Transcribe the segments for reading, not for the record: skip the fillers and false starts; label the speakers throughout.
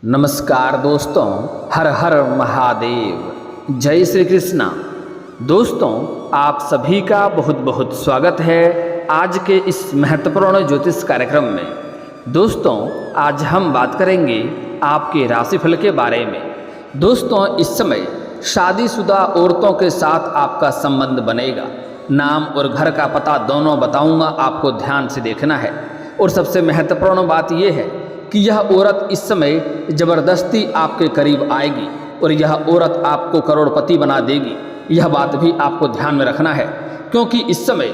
Speaker 1: नमस्कार दोस्तों, हर हर महादेव, जय श्री कृष्णा। दोस्तों, आप सभी का बहुत बहुत स्वागत है आज के इस महत्वपूर्ण ज्योतिष कार्यक्रम में। दोस्तों, आज हम बात करेंगे आपके राशिफल के बारे में। दोस्तों, इस समय शादीशुदा औरतों के साथ आपका संबंध बनेगा। नाम और घर का पता दोनों बताऊंगा, आपको ध्यान से देखना है। और सबसे महत्वपूर्ण बात यह है कि यह औरत इस समय ज़बरदस्ती आपके करीब आएगी और यह औरत आपको करोड़पति बना देगी। यह बात भी आपको ध्यान में रखना है, क्योंकि इस समय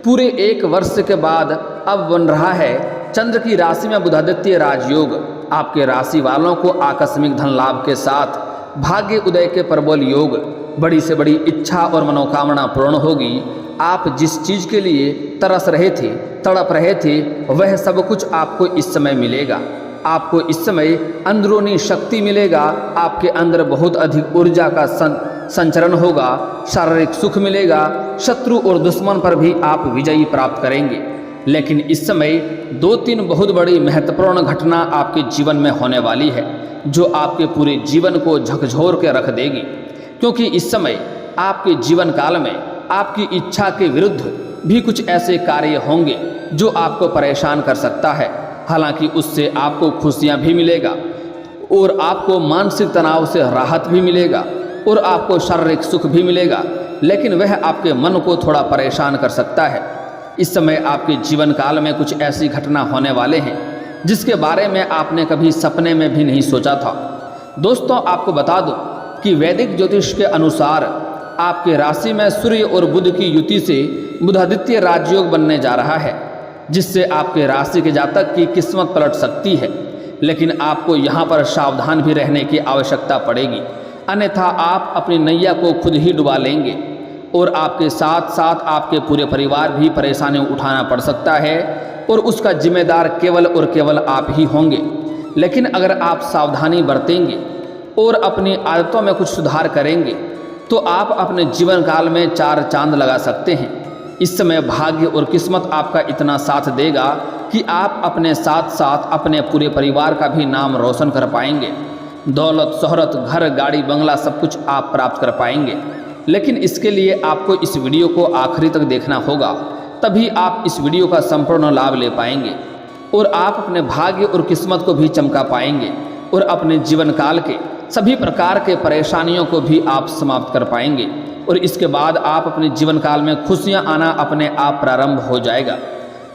Speaker 1: पूरे 1 वर्ष के बाद अब बन रहा है चंद्र की राशि में बुधादित्य राजयोग। आपके राशि वालों को आकस्मिक धन लाभ के साथ भाग्य उदय के प्रबल योग, बड़ी से बड़ी इच्छा और मनोकामना पूर्ण होगी। आप जिस चीज़ के लिए तरस रहे थे, तड़प रहे थे, वह सब कुछ आपको इस समय मिलेगा। आपको इस समय अंदरूनी शक्ति मिलेगा। आपके अंदर बहुत अधिक ऊर्जा का संचरण होगा। शारीरिक सुख मिलेगा। शत्रु और दुश्मन पर भी आप विजयी प्राप्त करेंगे। लेकिन इस समय 2-3 बहुत बड़ी महत्वपूर्ण घटना आपके जीवन में होने वाली है, जो आपके पूरे जीवन को झकझोर के रख देगी। क्योंकि इस समय आपके जीवन काल में आपकी इच्छा के विरुद्ध भी कुछ ऐसे कार्य होंगे जो आपको परेशान कर सकता है। हालांकि उससे आपको खुशियां भी मिलेगा और आपको मानसिक तनाव से राहत भी मिलेगा और आपको शारीरिक सुख भी मिलेगा, लेकिन वह आपके मन को थोड़ा परेशान कर सकता है। इस समय आपके जीवन काल में कुछ ऐसी घटना होने वाले हैं जिसके बारे में आपने कभी सपने में भी नहीं सोचा था। दोस्तों, आपको बता दूं कि वैदिक ज्योतिष के अनुसार आपके राशि में सूर्य और बुध की युति से बुधादित्य राजयोग बनने जा रहा है, जिससे आपके राशि के जातक की किस्मत पलट सकती है। लेकिन आपको यहाँ पर सावधान भी रहने की आवश्यकता पड़ेगी, अन्यथा आप अपनी नैया को खुद ही डुबा लेंगे और आपके साथ साथ आपके पूरे परिवार भी परेशानी उठाना पड़ सकता है और उसका जिम्मेदार केवल और केवल आप ही होंगे। लेकिन अगर आप सावधानी बरतेंगे और अपनी आदतों में कुछ सुधार करेंगे तो आप अपने जीवन काल में 4 चांद लगा सकते हैं। इस समय भाग्य और किस्मत आपका इतना साथ देगा कि आप अपने साथ साथ अपने पूरे परिवार का भी नाम रोशन कर पाएंगे। दौलत, शोहरत, घर, गाड़ी, बंगला सब कुछ आप प्राप्त कर पाएंगे। लेकिन इसके लिए आपको इस वीडियो को आखिरी तक देखना होगा, तभी आप इस वीडियो का संपूर्ण लाभ ले पाएंगे और आप अपने भाग्य और किस्मत को भी चमका पाएंगे और अपने जीवन काल के सभी प्रकार के परेशानियों को भी आप समाप्त कर पाएंगे। और इसके बाद आप अपने जीवन काल में खुशियां आना अपने आप प्रारंभ हो जाएगा।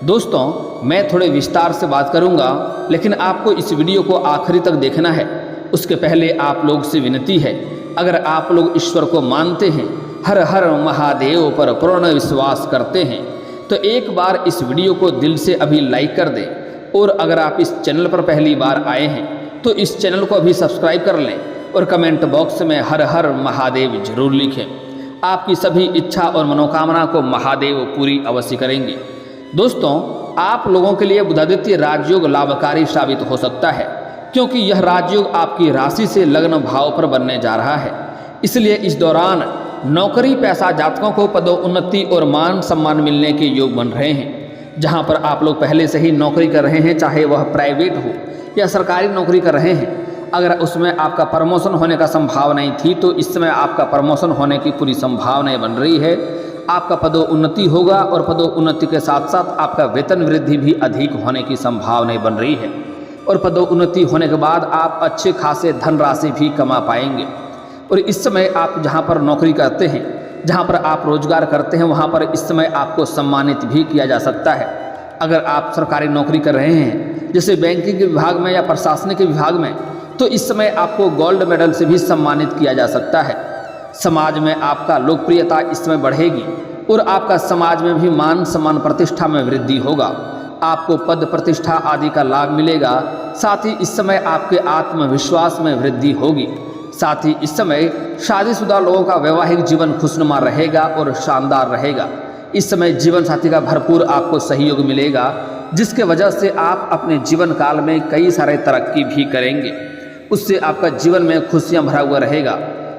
Speaker 1: दोस्तों, मैं थोड़े विस्तार से बात करूंगा, लेकिन आपको इस वीडियो को आखिरी तक देखना है। उसके पहले आप लोग से विनती है, अगर आप लोग ईश्वर को मानते हैं, हर हर महादेव पर पूर्ण विश्वास करते हैं, तो एक बार इस वीडियो को दिल से अभी लाइक कर दें। और अगर आप इस चैनल पर पहली बार आए हैं तो इस चैनल को अभी सब्सक्राइब कर लें और कमेंट बॉक्स में हर हर महादेव जरूर लिखें। आपकी सभी इच्छा और मनोकामना को महादेव पूरी अवश्य करेंगे। दोस्तों, आप लोगों के लिए बुधादित्य राजयोग लाभकारी साबित हो सकता है, क्योंकि यह राजयोग आपकी राशि से लग्न भाव पर बनने जा रहा है। इसलिए इस दौरान नौकरी पैसा जातकों को पदोन्नति और मान सम्मान मिलने के योग बन रहे हैं। जहां पर आप लोग पहले से ही नौकरी कर रहे हैं, चाहे वह प्राइवेट हो या सरकारी नौकरी कर रहे हैं, अगर उसमें आपका प्रमोशन होने का संभावना नहीं थी तो इस समय आपका प्रमोशन होने की पूरी संभावनाएं बन रही है। आपका पदोन्नति होगा और पदोन्नति के साथ साथ आपका वेतन वृद्धि भी अधिक होने की संभावनाएं बन रही है। और पदोन्नति होने के बाद आप अच्छे खासे धनराशि भी कमा पाएंगे। और इस समय आप जहाँ पर नौकरी करते हैं, जहाँ पर आप रोजगार करते हैं, वहाँ पर इस समय आपको सम्मानित भी किया जा सकता है। अगर आप सरकारी नौकरी कर रहे हैं, जैसे बैंकिंग के विभाग में या प्रशासनिक के विभाग में, तो इस समय आपको गोल्ड मेडल से भी सम्मानित किया जा सकता है। समाज में आपका लोकप्रियता इस समय बढ़ेगी और आपका समाज में भी मान सम्मान प्रतिष्ठा में वृद्धि होगा। आपको पद प्रतिष्ठा आदि का लाभ मिलेगा। साथ ही इस समय आपके आत्मविश्वास में वृद्धि होगी। साथ ही इस समय शादीशुदा लोगों का वैवाहिक जीवन खुशनुमा रहेगा और शानदार रहेगा। इस समय जीवन साथी का भरपूर आपको सहयोग मिलेगा, जिसके वजह से आप अपने जीवन काल में कई सारे तरक्की भी करेंगे। उससे आपका जीवन में खुशियां भरा हुआ रहेगा।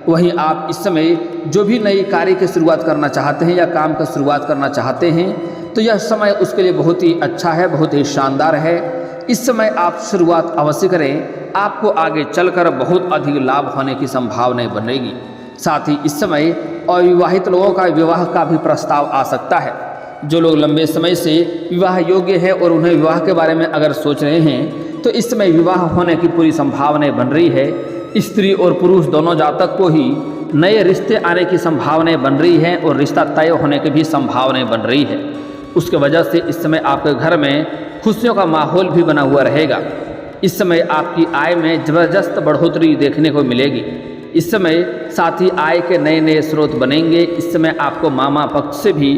Speaker 1: वहीं आप इस समय जो भी नई कार्य की शुरुआत करना चाहते हैं या काम की शुरुआत करना चाहते हैं, तो यह समय उसके लिए बहुत ही अच्छा है, बहुत ही शानदार है। इस समय आप शुरुआत अवश्य करें, आपको आगे चलकर बहुत अधिक लाभ होने की संभावनाएं बनेगी। साथ ही इस समय अविवाहित लोगों का विवाह का भी प्रस्ताव आ सकता है। जो लोग लंबे समय से विवाह योग्य है और उन्हें विवाह के बारे में अगर सोच रहे हैं तो इस समय विवाह होने की पूरी संभावनाएं बन रही है। स्त्री और पुरुष दोनों जातक को ही नए रिश्ते आने की संभावनाएं बन रही हैं और रिश्ता तय होने की भी संभावनाएं बन रही है। उसके वजह से इस समय आपके घर में खुशियों का माहौल भी बना हुआ रहेगा। इस समय आपकी आय में ज़बरदस्त बढ़ोतरी देखने को मिलेगी। इस समय साथ ही आय के नए नए स्रोत बनेंगे। इस समय आपको मामा पक्ष से भी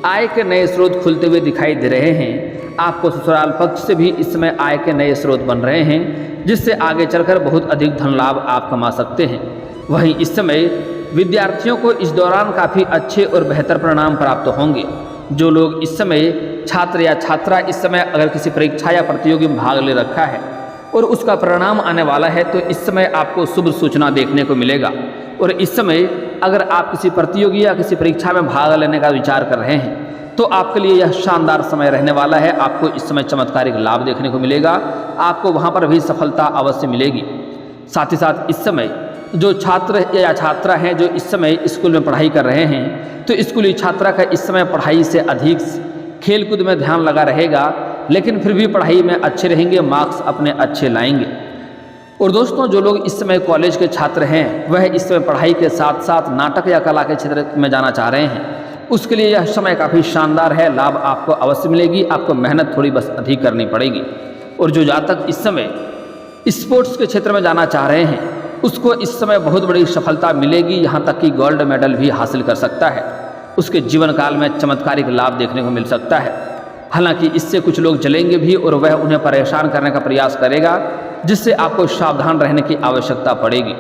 Speaker 1: आय के नए स्रोत खुलते हुए दिखाई दे रहे हैं। आपको ससुराल पक्ष से भी इस समय आय के नए स्रोत बन रहे हैं, जिससे आगे चलकर बहुत अधिक धन लाभ आप कमा सकते हैं। वहीं इस समय विद्यार्थियों को इस दौरान काफ़ी अच्छे और बेहतर परिणाम प्राप्त होंगे। जो लोग इस समय छात्र या छात्रा इस समय अगर किसी परीक्षा या प्रतियोगी में भाग ले रखा है और उसका परिणाम आने वाला है तो इस समय आपको शुभ सूचना देखने को मिलेगा। और इस समय अगर आप किसी प्रतियोगी या किसी परीक्षा में भाग लेने का विचार कर रहे हैं तो आपके लिए यह शानदार समय रहने वाला है। आपको इस समय चमत्कारिक लाभ देखने को मिलेगा, आपको वहाँ पर भी सफलता अवश्य मिलेगी। साथ ही साथ इस समय जो छात्र या छात्रा हैं जो इस समय स्कूल में पढ़ाई कर रहे हैं तो स्कूली छात्रा का इस समय पढ़ाई से अधिक खेलकूद में ध्यान लगा रहेगा, लेकिन फिर भी पढ़ाई में अच्छे रहेंगे, मार्क्स अपने अच्छे लाएंगे। और दोस्तों, जो लोग इस समय कॉलेज के छात्र हैं वह इस समय पढ़ाई के साथ साथ नाटक या कला के क्षेत्र में जाना चाह रहे हैं, उसके लिए यह समय काफ़ी शानदार है। लाभ आपको अवश्य मिलेगी, आपको मेहनत थोड़ी बस अधिक करनी पड़ेगी। और जो जातक इस समय स्पोर्ट्स के क्षेत्र में जाना चाह रहे हैं उसको इस समय बहुत बड़ी सफलता मिलेगी, यहाँ तक कि गोल्ड मेडल भी हासिल कर सकता है। उसके जीवन काल में चमत्कारिक लाभ देखने को मिल सकता है। हालांकि इससे कुछ लोग जलेंगे भी और वह उन्हें परेशान करने का प्रयास करेगा, जिससे आपको सावधान रहने की आवश्यकता पड़ेगी।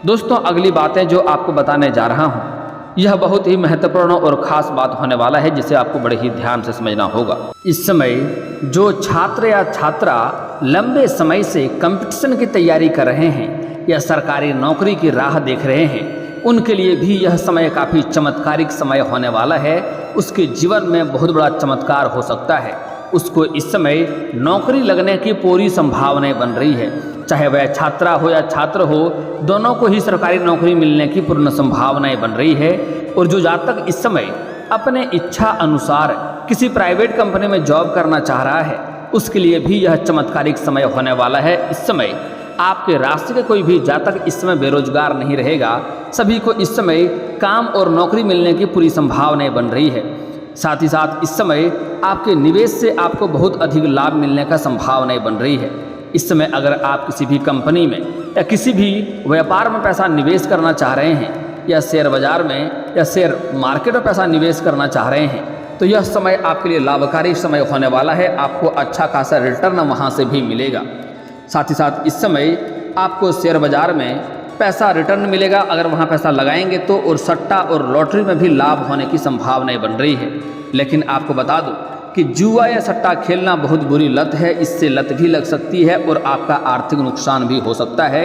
Speaker 1: दोस्तों, अगली बातें जो आपको बताने जा रहा हूँ यह बहुत ही महत्वपूर्ण और ख़ास बात होने वाला है, जिसे आपको बड़े ही ध्यान से समझना होगा। इस समय जो छात्र या छात्रा लंबे समय से कंपटीशन की तैयारी कर रहे हैं या सरकारी नौकरी की राह देख रहे हैं उनके लिए भी यह समय काफ़ी चमत्कारिक समय होने वाला है। उसके जीवन में बहुत बड़ा चमत्कार हो सकता है। उसको इस समय नौकरी लगने की पूरी संभावनाएं बन रही है। चाहे वह छात्रा हो या छात्र हो, दोनों को ही सरकारी नौकरी मिलने की पूर्ण संभावनाएं बन रही है। और जो जातक इस समय अपने इच्छा अनुसार किसी प्राइवेट कंपनी में जॉब करना चाह रहा है उसके लिए भी यह चमत्कारिक समय होने वाला है। इस समय आपके राशि के कोई भी जातक इस समय बेरोजगार नहीं रहेगा। सभी को इस समय काम और नौकरी मिलने की पूरी संभावनाएं बन रही है। साथ ही साथ इस समय आपके निवेश से आपको बहुत अधिक लाभ मिलने का संभावनाएं बन रही है। इस समय अगर आप किसी भी कंपनी में या किसी भी व्यापार में पैसा निवेश करना चाह रहे हैं या शेयर बाजार में या शेयर मार्केट में पैसा निवेश करना चाह रहे हैं तो यह समय आपके लिए लाभकारी समय होने वाला है। आपको अच्छा खासा रिटर्न वहाँ से भी मिलेगा। साथ ही साथ इस समय आपको शेयर बाजार में पैसा रिटर्न मिलेगा अगर वहाँ पैसा लगाएंगे तो, और सट्टा और लॉटरी में भी लाभ होने की संभावनाएं बन रही है। लेकिन आपको बता दूं कि जुआ या सट्टा खेलना बहुत बुरी लत है, इससे लत भी लग सकती है और आपका आर्थिक नुकसान भी हो सकता है।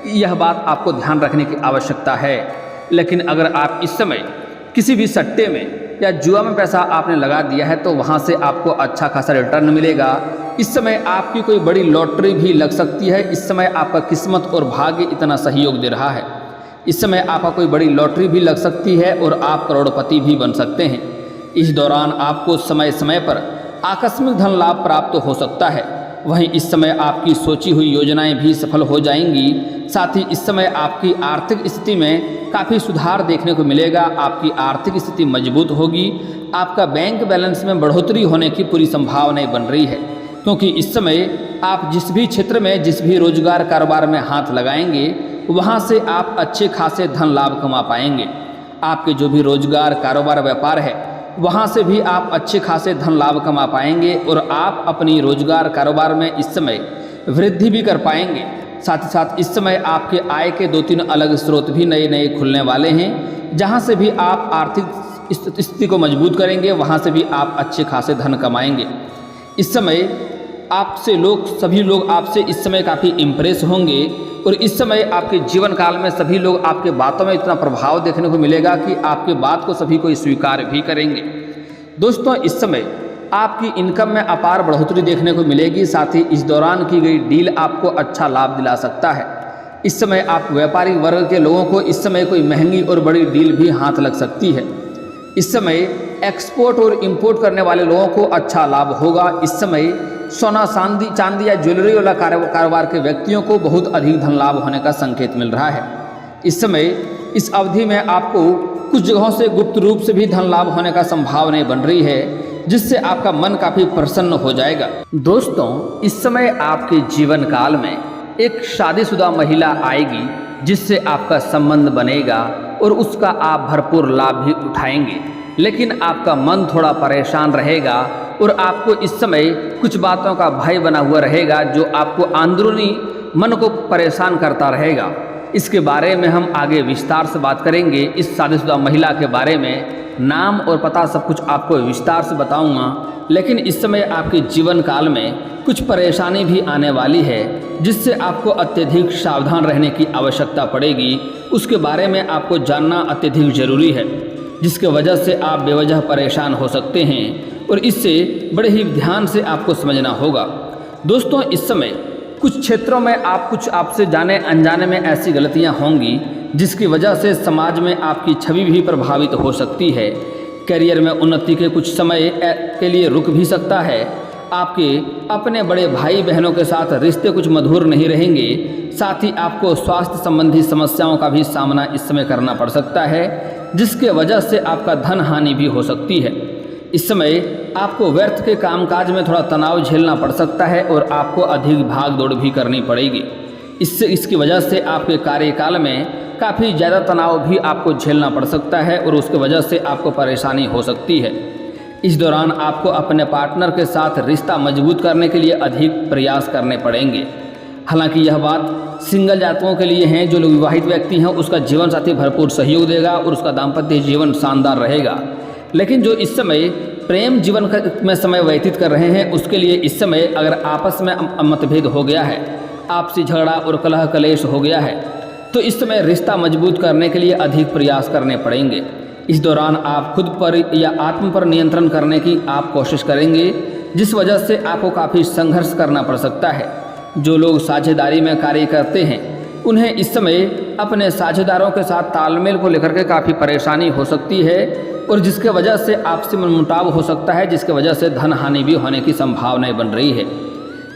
Speaker 1: यह बात आपको ध्यान रखने की आवश्यकता है। लेकिन अगर आप इस समय किसी भी सट्टे में या जुआ में पैसा आपने लगा दिया है तो वहाँ से आपको अच्छा खासा रिटर्न मिलेगा। इस समय आपकी कोई बड़ी लॉटरी भी लग सकती है। इस समय आपका किस्मत और भाग्य इतना सहयोग दे रहा है। इस समय आपका कोई बड़ी लॉटरी भी लग सकती है और आप करोड़पति भी बन सकते हैं। इस दौरान आपको समय समय पर आकस्मिक धन लाभ प्राप्त हो सकता है। वहीं इस समय आपकी सोची हुई योजनाएं भी सफल हो जाएंगी। साथ ही इस समय आपकी आर्थिक स्थिति में काफ़ी सुधार देखने को मिलेगा। आपकी आर्थिक स्थिति मजबूत होगी। आपका बैंक बैलेंस में बढ़ोतरी होने की पूरी संभावनाएं बन रही है, क्योंकि इस समय आप जिस भी क्षेत्र में जिस भी रोजगार कारोबार में हाथ लगाएंगे वहाँ से आप अच्छे खासे धन लाभ कमा पाएंगे। आपके जो भी रोजगार कारोबार व्यापार है वहाँ से भी आप अच्छे खासे धन लाभ कमा पाएंगे और आप अपनी रोजगार कारोबार में इस समय वृद्धि भी कर पाएंगे। साथ ही साथ इस समय आपके आय के 2-3 अलग स्रोत भी नए नए खुलने वाले हैं, जहाँ से भी आप आर्थिक स्थिति को मजबूत करेंगे, वहाँ से भी आप अच्छे खासे धन कमाएंगे। इस समय आपसे सभी लोग आपसे इस समय काफ़ी इम्प्रेस होंगे और इस समय आपके जीवन काल में सभी लोग आपके बातों में इतना प्रभाव देखने को मिलेगा कि आपके बात को सभी कोई स्वीकार भी करेंगे। दोस्तों, इस समय आपकी इनकम में अपार बढ़ोतरी देखने को मिलेगी। साथ ही इस दौरान की गई डील आपको अच्छा लाभ दिला सकता है। इस समय आप व्यापारिक वर्ग के लोगों को इस समय कोई महंगी और बड़ी डील भी हाथ लग सकती है। इस समय एक्सपोर्ट और इंपोर्ट करने वाले लोगों को अच्छा लाभ होगा। इस समय सोना चांदी या ज्वेलरी वाला कारोबार के व्यक्तियों को बहुत अधिक धन लाभ होने का संकेत मिल रहा है। इस समय इस अवधि में आपको कुछ जगहों से गुप्त रूप से भी धन लाभ होने का संभावना बन रही है, जिससे आपका मन काफी प्रसन्न हो जाएगा। दोस्तों, इस समय आपके जीवन काल में एक शादीशुदा महिला आएगी, जिससे आपका संबंध बनेगा और उसका आप भरपूर लाभ भी उठाएंगे। लेकिन आपका मन थोड़ा परेशान रहेगा और आपको इस समय कुछ बातों का भय बना हुआ रहेगा, जो आपको अंदरूनी मन को परेशान करता रहेगा। इसके बारे में हम आगे विस्तार से बात करेंगे। इस शादीशुदा महिला के बारे में नाम और पता सब कुछ आपको विस्तार से बताऊंगा। लेकिन इस समय आपके जीवन काल में कुछ परेशानी भी आने वाली है, जिससे आपको अत्यधिक सावधान रहने की आवश्यकता पड़ेगी। उसके बारे में आपको जानना अत्यधिक जरूरी है, जिसके वजह से आप बेवजह परेशान हो सकते हैं और इससे बड़े ही ध्यान से आपको समझना होगा। दोस्तों, इस समय कुछ क्षेत्रों में कुछ आपसे जाने अनजाने में ऐसी गलतियां होंगी, जिसकी वजह से समाज में आपकी छवि भी प्रभावित हो सकती है। करियर में उन्नति के कुछ समय के लिए रुक भी सकता है। आपके अपने बड़े भाई बहनों के साथ रिश्ते कुछ मधुर नहीं रहेंगे। साथ ही आपको स्वास्थ्य संबंधी समस्याओं का भी सामना इस समय करना पड़ सकता है, जिसके वजह से आपका धन हानि भी हो सकती है। इस समय आपको व्यर्थ के कामकाज में थोड़ा तनाव झेलना पड़ सकता है और आपको अधिक भाग दौड़ भी करनी पड़ेगी। इसकी वजह से आपके कार्यकाल में काफ़ी ज़्यादा तनाव भी आपको झेलना पड़ सकता है और उसकी वजह से आपको परेशानी हो सकती है। इस दौरान आपको अपने पार्टनर के साथ रिश्ता मजबूत करने के लिए अधिक प्रयास करने पड़ेंगे। हालांकि यह बात सिंगल जातकों के लिए है। जो लोग विवाहित व्यक्ति हैं, उसका जीवन साथी भरपूर सहयोग देगा और उसका दाम्पत्य जीवन शानदार रहेगा। लेकिन जो इस समय प्रेम जीवन में समय व्यतीत कर रहे हैं, उसके लिए इस समय अगर आपस में मतभेद हो गया है, आपसी झगड़ा और कलह कलेश हो गया है, तो इस समय रिश्ता मजबूत करने के लिए अधिक प्रयास करने पड़ेंगे। इस दौरान आप खुद पर या आत्म पर नियंत्रण करने की आप कोशिश करेंगे, जिस वजह से आपको काफ़ी संघर्ष करना पड़ सकता है। जो लोग साझेदारी में कार्य करते हैं, उन्हें इस समय अपने साझेदारों के साथ तालमेल को लेकर के काफ़ी परेशानी हो सकती है और जिसके वजह से आपसी मनमुटाव हो सकता है, जिसके वजह से धन हानि भी होने की संभावनाएं बन रही है।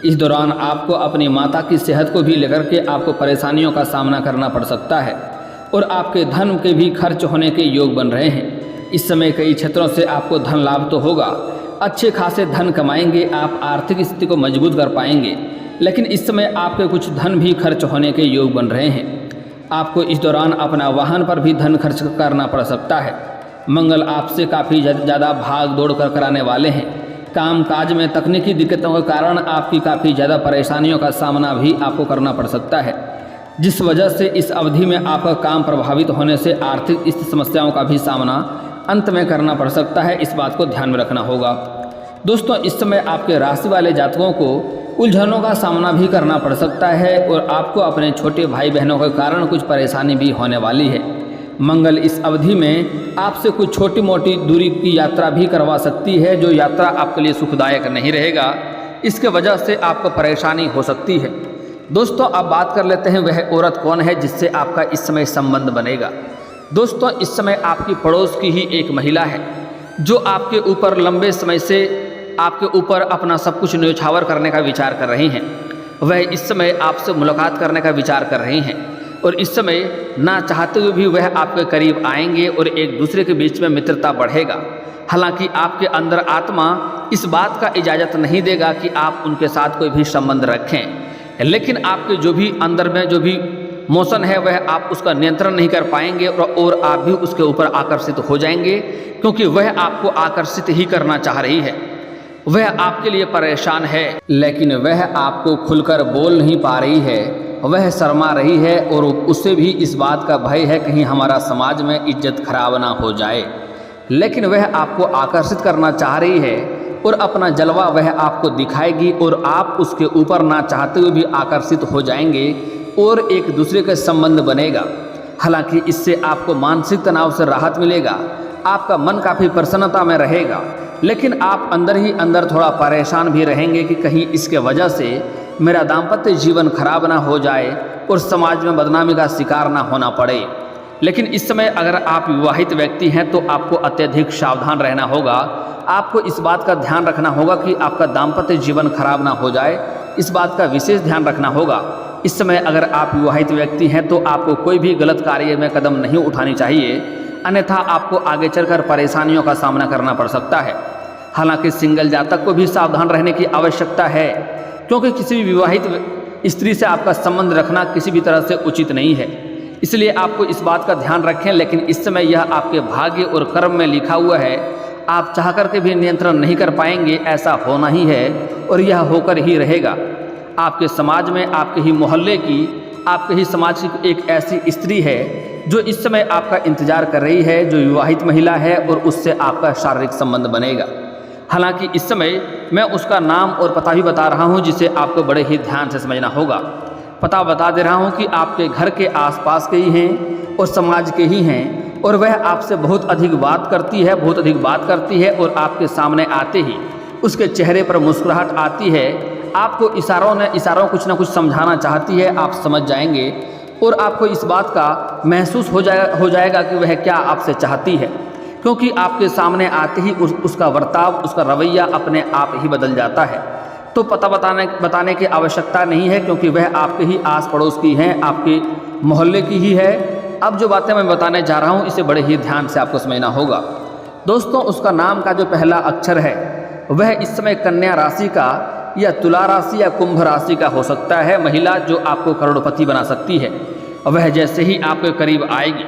Speaker 1: इस दौरान आपको अपनी माता की सेहत को भी लेकर के आपको परेशानियों का सामना करना पड़ सकता है और आपके धन के भी खर्च होने के योग बन रहे हैं। इस समय कई क्षेत्रों से आपको धन लाभ तो होगा, अच्छे खासे धन कमाएंगे, आप आर्थिक स्थिति को मजबूत कर पाएंगे। लेकिन इस समय आपके कुछ धन भी खर्च होने के योग बन रहे हैं। आपको इस दौरान अपना वाहन पर भी धन खर्च करना पड़ सकता है। मंगल आपसे काफ़ी ज़्यादा भाग दौड़ कर कराने वाले हैं। काम काज में तकनीकी दिक्कतों के कारण आपकी काफ़ी ज़्यादा परेशानियों का सामना भी आपको करना पड़ सकता है, जिस वजह से इस अवधि में आपका काम प्रभावित होने से आर्थिक समस्याओं का भी सामना अंत में करना पड़ सकता है। इस बात को ध्यान में रखना होगा। दोस्तों, इस समय आपके राशि वाले जातकों को उलझनों का सामना भी करना पड़ सकता है और आपको अपने छोटे भाई बहनों के कारण कुछ परेशानी भी होने वाली है। मंगल इस अवधि में आपसे कुछ छोटी मोटी दूरी की यात्रा भी करवा सकती है, जो यात्रा आपके लिए सुखदायक नहीं रहेगा। इसके वजह से आपको परेशानी हो सकती है। दोस्तों, अब बात कर लेते हैं वह औरत कौन है जिससे आपका इस समय संबंध बनेगा। दोस्तों, इस समय आपकी पड़ोस की ही एक महिला है, जो आपके ऊपर लंबे समय से आपके ऊपर अपना सब कुछ न्यौछावर करने का विचार कर रही हैं। वह इस समय आपसे मुलाकात करने का विचार कर रही हैं और इस समय ना चाहते हुए भी वह आपके करीब आएंगे और एक दूसरे के बीच में मित्रता बढ़ेगा। हालांकि आपके अंदर आत्मा इस बात का इजाज़त नहीं देगा कि आप उनके साथ कोई भी संबंध रखें, लेकिन आपके जो भी अंदर में जो भी मोशन है वह आप उसका नियंत्रण नहीं कर पाएंगे और आप भी उसके ऊपर आकर्षित हो जाएंगे, क्योंकि वह आपको आकर्षित ही करना चाह रही है। वह आपके लिए परेशान है, लेकिन वह आपको खुलकर बोल नहीं पा रही है। वह शर्मा रही है और उसे भी इस बात का भय है कहीं हमारा समाज में इज्जत खराब ना हो जाए। लेकिन वह आपको आकर्षित करना चाह रही है और अपना जलवा वह आपको दिखाएगी और आप उसके ऊपर ना चाहते हुए भी आकर्षित हो जाएंगे और एक दूसरे का संबंध बनेगा। हालांकि इससे आपको मानसिक तनाव से राहत मिलेगा, आपका मन काफ़ी प्रसन्नता में रहेगा, लेकिन आप अंदर ही अंदर थोड़ा परेशान भी रहेंगे कि कहीं इसके वजह से मेरा दाम्पत्य जीवन खराब ना हो जाए और समाज में बदनामी का शिकार ना होना पड़े। लेकिन इस समय अगर आप विवाहित व्यक्ति हैं तो आपको अत्यधिक सावधान रहना होगा। आपको इस बात का ध्यान रखना होगा कि आपका दाम्पत्य जीवन खराब ना हो जाए, इस बात का विशेष ध्यान रखना होगा। इस समय अगर आप विवाहित व्यक्ति हैं तो आपको कोई भी गलत कार्य में कदम नहीं उठानी चाहिए, अन्यथा आपको आगे चलकर परेशानियों का सामना करना पड़ सकता है। हालांकि सिंगल जातक को भी सावधान रहने की आवश्यकता है, क्योंकि किसी भी विवाहित स्त्री से आपका संबंध रखना किसी भी तरह से उचित नहीं है। इसलिए आपको इस बात का ध्यान रखें। लेकिन इस समय यह आपके भाग्य और कर्म में लिखा हुआ है, आप चाह करके भी नियंत्रण नहीं कर पाएंगे, ऐसा होना ही है और यह होकर ही रहेगा। आपके समाज में, आपके ही मोहल्ले की, आपके ही समाज की एक ऐसी स्त्री है जो इस समय आपका इंतजार कर रही है, जो विवाहित महिला है और उससे आपका शारीरिक संबंध बनेगा। हालांकि इस समय मैं उसका नाम और पता भी बता रहा हूं, जिसे आपको बड़े ही ध्यान से समझना होगा। पता बता दे रहा हूं कि आपके घर के आसपास के ही हैं और समाज के ही हैं, और वह आपसे बहुत अधिक बात करती है और आपके सामने आते ही उसके चेहरे पर मुस्कुराहट आती है। आपको इशारों कुछ ना कुछ समझाना चाहती है, आप समझ जाएंगे और आपको इस बात का महसूस हो जाएगा कि वह क्या आपसे चाहती है, क्योंकि आपके सामने आते ही उसका बर्ताव, उसका रवैया अपने आप ही बदल जाता है। तो पता बताने की आवश्यकता नहीं है, क्योंकि वह आपके ही आस पड़ोस की हैं, आपके मोहल्ले की ही है। अब जो बातें मैं बताने जा रहा हूँ इसे बड़े ही ध्यान से आपको समझना होगा। दोस्तों, उसका नाम का जो पहला अक्षर है वह इस समय कन्या राशि का या तुला राशि या कुंभ राशि का हो सकता है। महिला जो आपको करोड़पति बना सकती है, वह जैसे ही आपके करीब आएगी,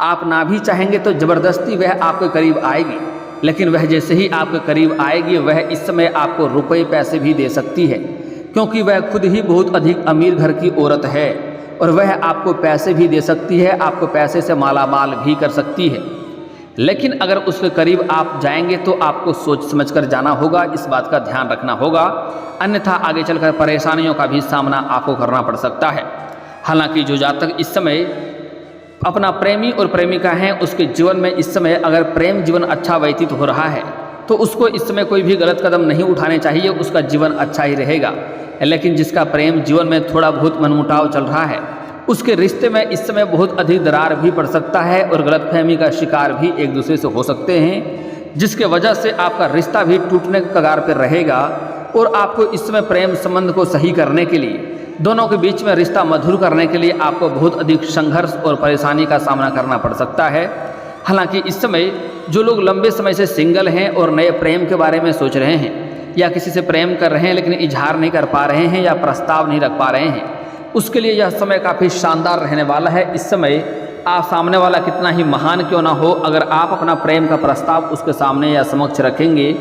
Speaker 1: आप ना भी चाहेंगे तो जबरदस्ती वह आपके करीब आएगी, लेकिन वह जैसे ही आपके करीब आएगी वह इस समय आपको रुपए पैसे भी दे सकती है, क्योंकि वह खुद ही बहुत अधिक अमीर घर की औरत है और वह आपको पैसे भी दे सकती है, आपको पैसे से मालामाल भी कर सकती है। लेकिन अगर उसके करीब आप जाएंगे तो आपको सोच समझ कर जाना होगा, इस बात का ध्यान रखना होगा, अन्यथा आगे चलकर परेशानियों का भी सामना आपको करना पड़ सकता है। हालांकि जो जातक इस समय अपना प्रेमी और प्रेमिका हैं, उसके जीवन में इस समय अगर प्रेम जीवन अच्छा व्यतीत हो रहा है तो उसको इस समय कोई भी गलत कदम नहीं उठाने चाहिए, उसका जीवन अच्छा ही रहेगा। लेकिन जिसका प्रेम जीवन में थोड़ा बहुत मनमुटाव चल रहा है, उसके रिश्ते में इस समय बहुत अधिक दरार भी पड़ सकता है और गलतफहमी का शिकार भी एक दूसरे से हो सकते हैं, जिसके वजह से आपका रिश्ता भी टूटने के कगार पर रहेगा। और आपको इस समय प्रेम संबंध को सही करने के लिए, दोनों के बीच में रिश्ता मधुर करने के लिए आपको बहुत अधिक संघर्ष और परेशानी का सामना करना पड़ सकता है। हालांकि इस समय जो लोग लंबे समय से सिंगल हैं और नए प्रेम के बारे में सोच रहे हैं या किसी से प्रेम कर रहे हैं लेकिन इजहार नहीं कर पा रहे हैं या प्रस्ताव नहीं रख पा रहे हैं, उसके लिए यह समय काफ़ी शानदार रहने वाला है। इस समय आप सामने वाला कितना ही महान क्यों ना हो, अगर आप अपना प्रेम का प्रस्ताव उसके सामने या समक्ष रखेंगे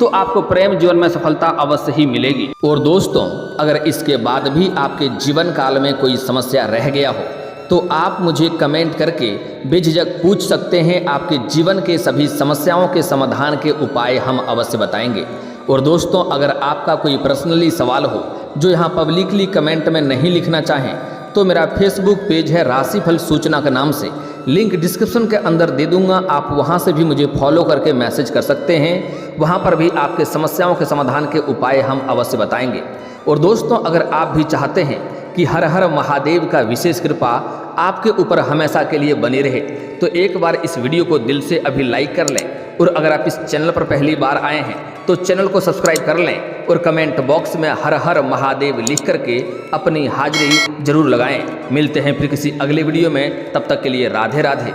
Speaker 1: तो आपको प्रेम जीवन में सफलता अवश्य ही मिलेगी। और दोस्तों, अगर इसके बाद भी आपके जीवन काल में कोई समस्या रह गया हो तो आप मुझे कमेंट करके बेझिझक पूछ सकते हैं। आपके जीवन के सभी समस्याओं के समाधान के उपाय हम अवश्य बताएंगे। और दोस्तों, अगर आपका कोई पर्सनली सवाल हो जो यहाँ पब्लिकली कमेंट में नहीं लिखना चाहें तो मेरा फेसबुक पेज है राशिफल सूचना के नाम से, लिंक डिस्क्रिप्शन के अंदर दे दूंगा, आप वहां से भी मुझे फॉलो करके मैसेज कर सकते हैं। वहां पर भी आपके समस्याओं के समाधान के उपाय हम अवश्य बताएंगे। और दोस्तों, अगर आप भी चाहते हैं कि हर हर महादेव का विशेष कृपा आपके ऊपर हमेशा के लिए बनी रहे तो एक बार इस वीडियो को दिल से अभी लाइक कर लें। और अगर आप इस चैनल पर पहली बार आए हैं तो चैनल को सब्सक्राइब कर लें और कमेंट बॉक्स में हर हर महादेव लिख करके अपनी हाजिरी जरूर लगाएं। मिलते हैं फिर किसी अगले वीडियो में, तब तक के लिए राधे राधे।